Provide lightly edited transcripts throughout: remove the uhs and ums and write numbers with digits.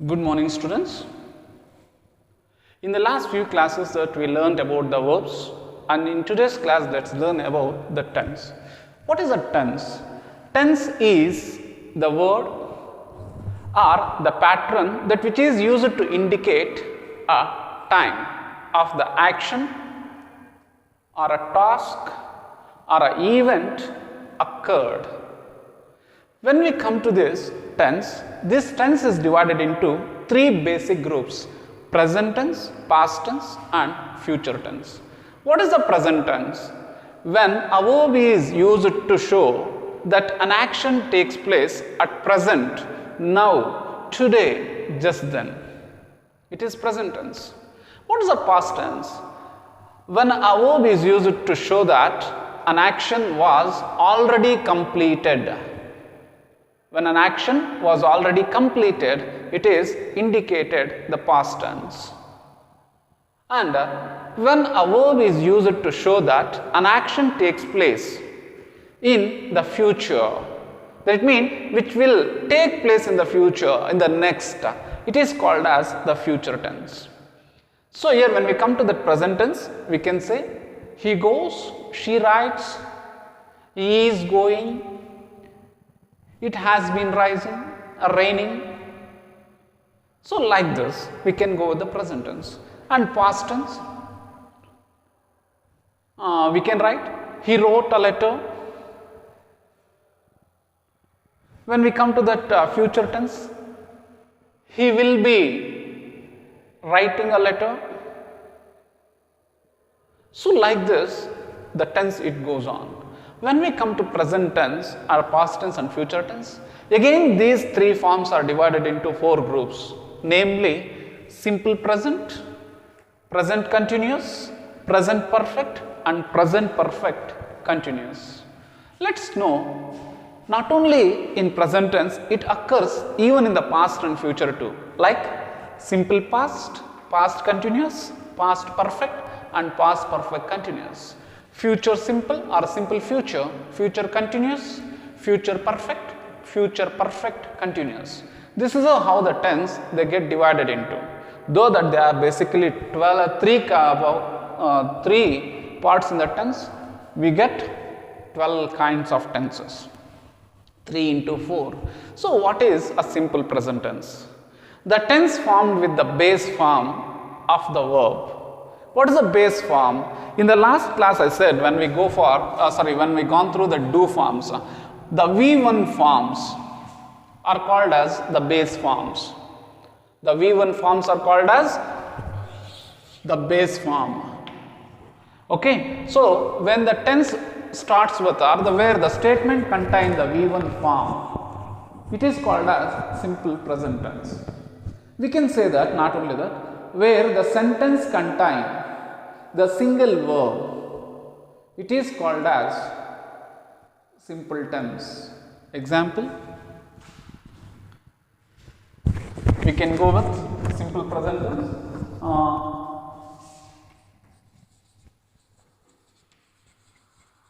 Good morning, students. In the last few classes that we learned about the verbs, and in today's class let's learn about the tense. What is a tense? Tense is the word or the pattern that which is used to indicate a time of the action or a task or an event occurred. When we come to this tense is divided into three basic groups: present tense, past tense and future tense. What is the present tense? When a verb is used to show that an action takes place at present, now, today, just then. It is present tense. What is the past tense? When a verb is used to show that an action was already completed. When an action was already completed, it is indicated the past tense. And when a verb is used to show that an action takes place in the future, that means which will take place in the future, in the next, it is called as the future tense. So here when we come to the present tense, we can say he goes, she writes, he is going, it has been rising, raining. So like this, we can go with the present tense. And past tense, we can write, he wrote a letter. When we come to that future tense, he will be writing a letter. So like this, the tense it goes on. When we come to present tense or past tense and future tense, again these three forms are divided into four groups, namely simple present, present continuous, present perfect and present perfect continuous. Let's know, not only in present tense, it occurs even in the past and future too, like simple past, past continuous, past perfect and past perfect continuous. Future simple or simple future, future continuous, future perfect continuous. This is how the tense they get divided into. Though that there are basically 3 parts in the tense, we get 12 kinds of tenses. 3 into 4. So what is a simple present tense? The tense formed with the base form of the verb. What is the base form? In the last class I said when we go for, when we gone through the do forms, the V1 forms are called as the base forms. The V1 forms are called as the base form. Okay, so when the tense starts with where the statement contains the V1 form, it is called as simple present tense. We can say that, not only that, where the sentence contains the single verb, it is called as simple tense. Example, we can go with simple present tense.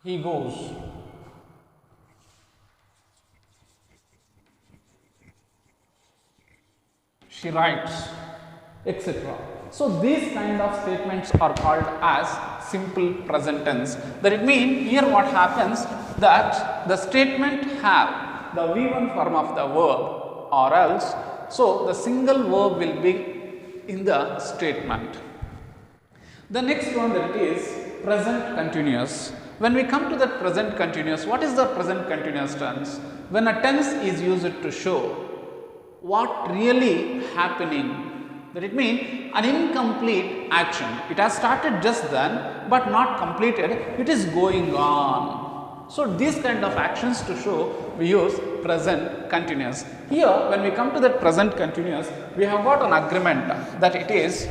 He goes. She writes, etc. So these kind of statements are called as simple present tense. That it means here what happens that the statement have the V1 form of the verb or else, so the single verb will be in the statement. The next one, that it is present continuous. When we come to the present continuous, what is the present continuous tense? When a tense is used to show what really happening, that it means an incomplete action. It has started just then but not completed, it is going on. So these kind of actions to show we use present continuous. Here when we come to the present continuous, we have got an agreement that it is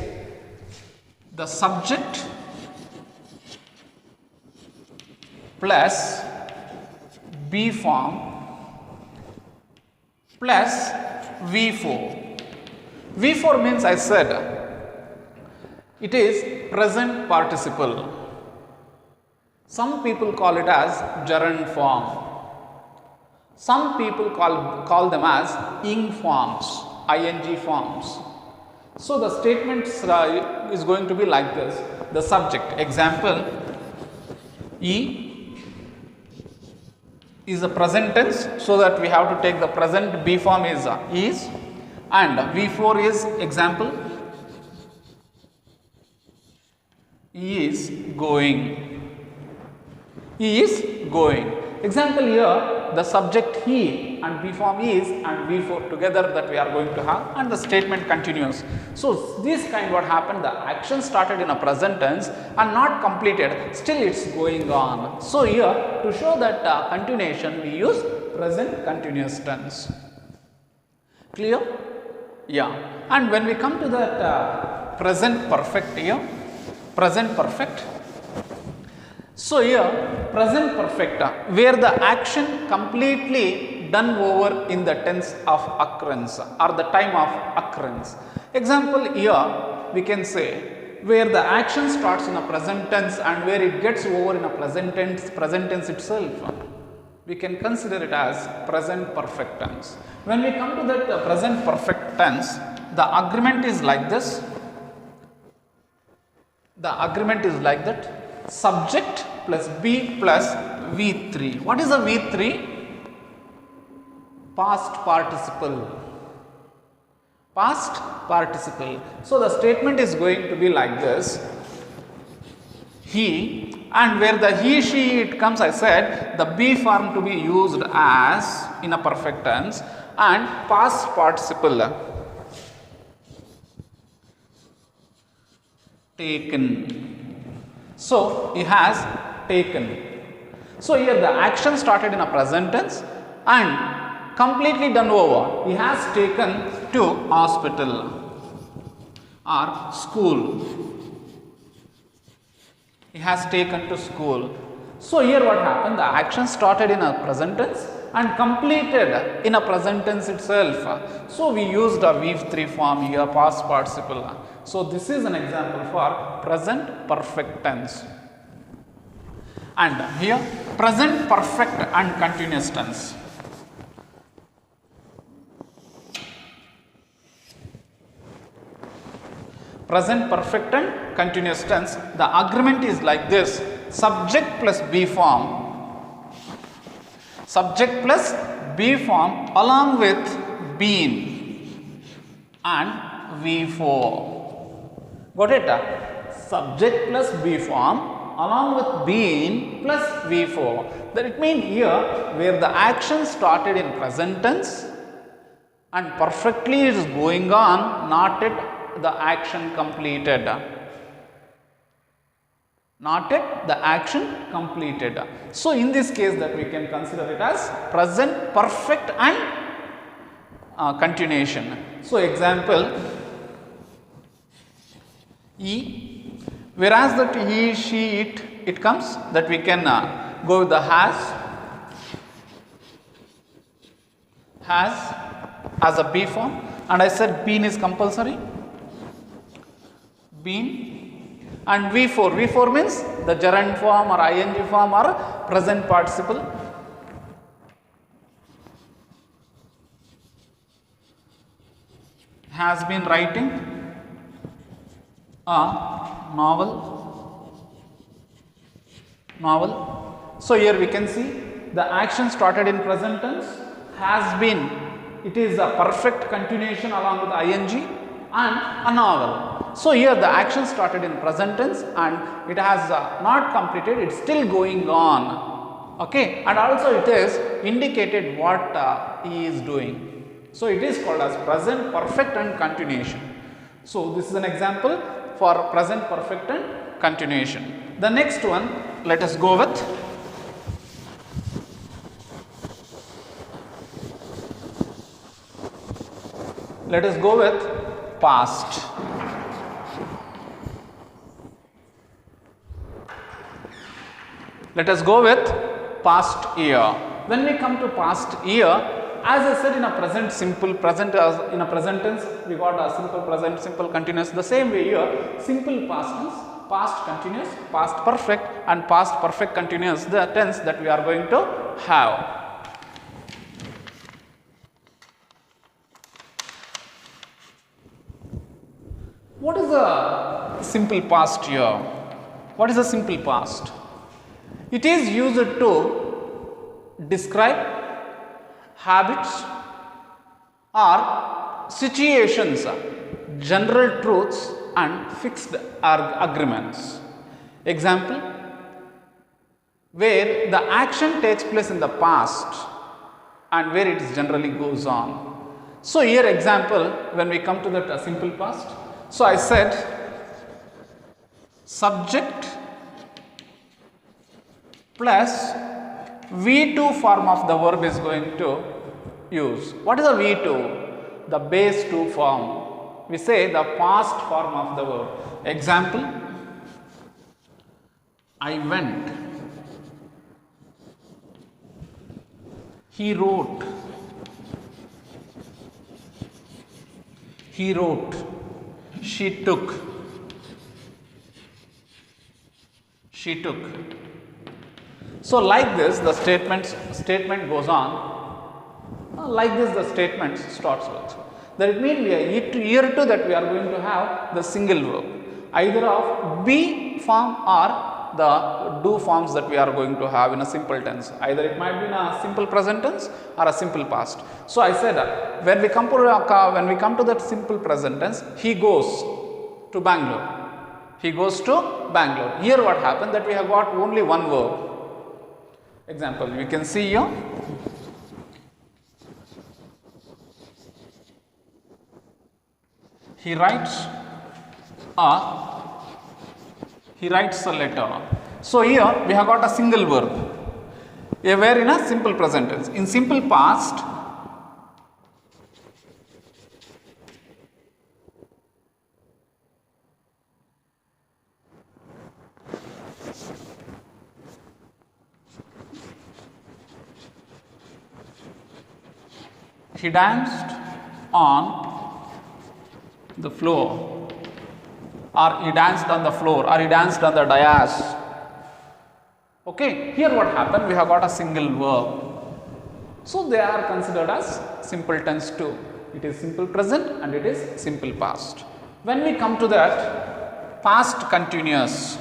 the subject plus B form plus V4. V4 means, I said, it is present participle. Some people call it as gerund form. Some people call them as ing forms. ing forms. So the statements is going to be like this. The subject, example, E is a present tense, so that we have to take the present B form is, and V4 is example, he is going. He is going. Example here, the subject he and B form is and V4 together that we are going to have, and the statement continues. So this kind what happened, the action started in a present tense and not completed, still it's going on. So here to show that continuation we use present continuous tense. Clear? Yeah. And when we come to that present perfect here, present perfect. So here present perfect where the action completely done over in the tense of occurrence or the time of occurrence. Example here we can say where the action starts in a present tense and where it gets over in a present tense itself. We can consider it as present perfect tense. When we come to that present perfect tense, the agreement is like this. The agreement is like that. Subject plus B plus V3. What is a V3? Past participle. Past participle. So the statement is going to be like this. He, and where the he, she, it comes, I said the B form to be used as in a perfect tense, and past participle taken. So he has taken. So here the action started in a present tense and completely done over. He has taken to hospital or school. He has taken to school. So here what happened? The action started in a present tense and completed in a present tense itself. So we used a V3 form here, past participle. So this is an example for present perfect tense. And here present perfect and continuous tense. Present perfect and continuous tense, the agreement is like this. Subject plus B form. Subject plus B form along with been and V4. Got it? Subject plus B form along with been plus V4. That it means here where the action started in present tense and perfectly it is going on, not yet the action completed. Not yet the action completed. So in this case that we can consider it as present perfect and continuation. So example, E, whereas that he, she, it comes, that we can go with the has as a B form, and I said been is compulsory, been, and V4 means the gerund form or ing form or present participle. Has been writing a novel. So here we can see the action started in present tense, has been, it is a perfect continuation along with ing, and a novel. So here the action started in present tense and it has not completed, it is still going on. Okay, and also it is indicated what he is doing. So it is called as present perfect and continuation. So this is an example for present perfect and continuation. The next one, let us go with past. Let us go with past year. When we come to past year, as I said in a present simple, in a present tense, we got a simple present, simple continuous. The same way here, simple past tense, past continuous, past perfect and past perfect continuous, the tense that we are going to have. What is the simple past here? What is the simple past? It is used to describe habits or situations, general truths and fixed agreements. Example, where the action takes place in the past and where it generally goes on. So here example, when we come to that simple past, so I said subject plus V2 form of the verb is going to use. What is the V2? The base 2 form. We say the past form of the verb. Example, I went, he wrote, she took, So like this the statement goes on. Like this the statement starts with. That it means here too that we are going to have the single verb, either of be form or the do forms that we are going to have in a simple tense. Either it might be in a simple present tense or a simple past. So I said when we come to that simple present tense, he goes to Bangalore. Here what happened, that we have got only one verb. Example, you can see here. He writes a letter. So here we have got a single verb, where in a simple present tense. In simple past, he danced on the floor, or he danced on the floor, or he danced on the dais. Okay, here what happened, we have got a single verb. So they are considered as simple tense too. It is simple present and it is simple past. When we come to that past continuous,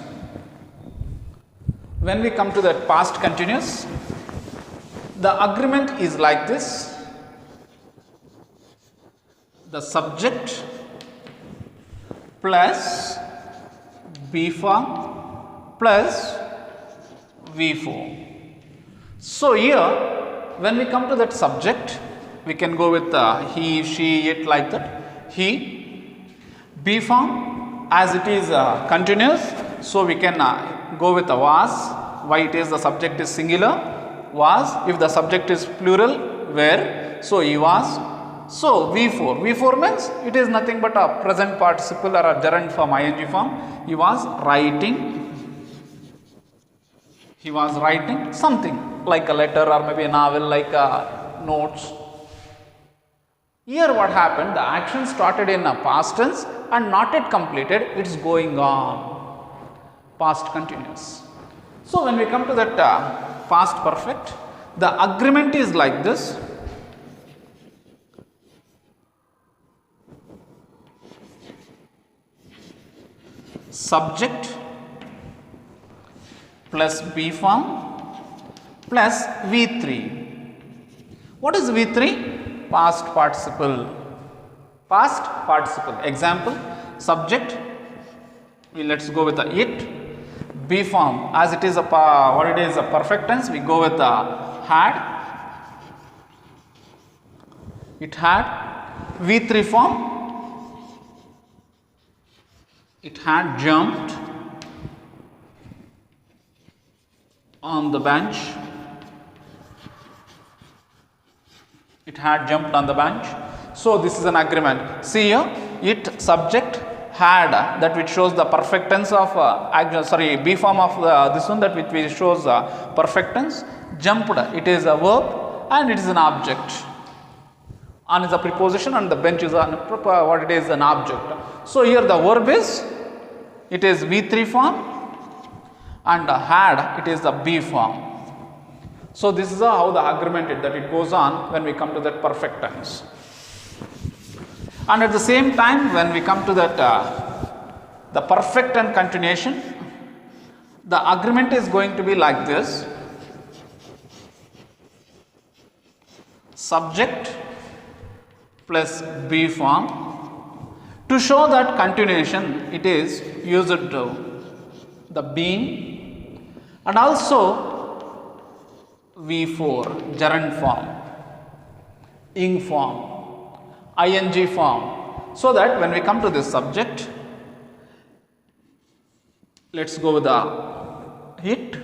the agreement is like this. The subject plus B form plus V4. So here when we come to that subject, we can go with he, she, it, like that. He, B form, as it is continuous, so we can go with was. Why it is the subject is singular? Was. If the subject is plural, where? So he was. So V4 means it is nothing but a present participle or a gerund form, ing form. He was writing something like a letter or maybe a novel, like notes. Here what happened, the action started in a past tense and not yet completed, it is going on, past continuous. So when we come to that past perfect, the agreement is like this. Subject plus B form plus V3. What is V3? Past participle. Example, subject, let's go with it. B form, as it is a perfect tense, we go with had. It had. V3 form, it had jumped on the bench. So this is an agreement. See here, it subject had, that which shows the perfect tense of B form of this one, that which shows perfect tense. Jumped, it is a verb and it is an object. On is a preposition and the bench is an object. So here the verb is, it is V3 form and had, it is the B form. So this is how the agreement that it goes on when we come to that perfect tense. And at the same time, when we come to that the perfect and continuation, the agreement is going to be like this: subject plus be form. To show that continuation, it is used to the been and also V4 gerund form, ing form, ing form, so that when we come to this subject, let's go with the it.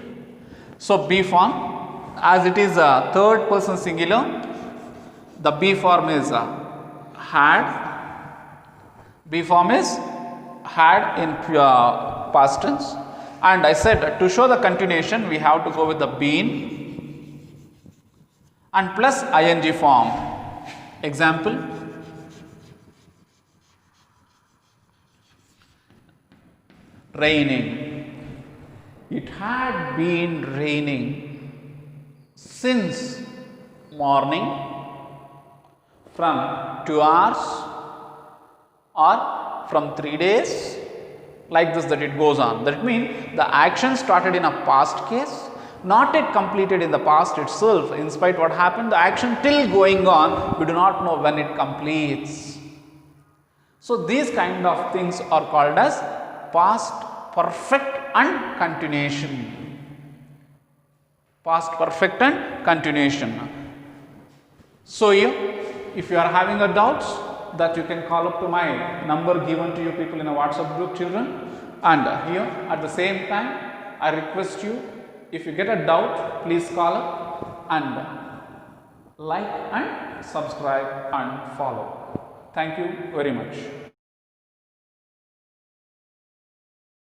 So be form, as it is a third person singular, the be form is had. Be form is had in past tense, and I said to show the continuation we have to go with the been and plus ing form. Example: raining. It had been raining since morning from 2 hours or from 3 days, like this, that it goes on. That means the action started in a past case, not yet completed in the past itself. In spite what happened, the action till going on, we do not know when it completes. So these kind of things are called as past perfect and continuation. Past perfect and continuation. So here, if you are having a doubts, that you can call up to my number given to you people in a WhatsApp group, children. And here at the same time, I request you, if you get a doubt, please call up and like and subscribe and follow. Thank you very much.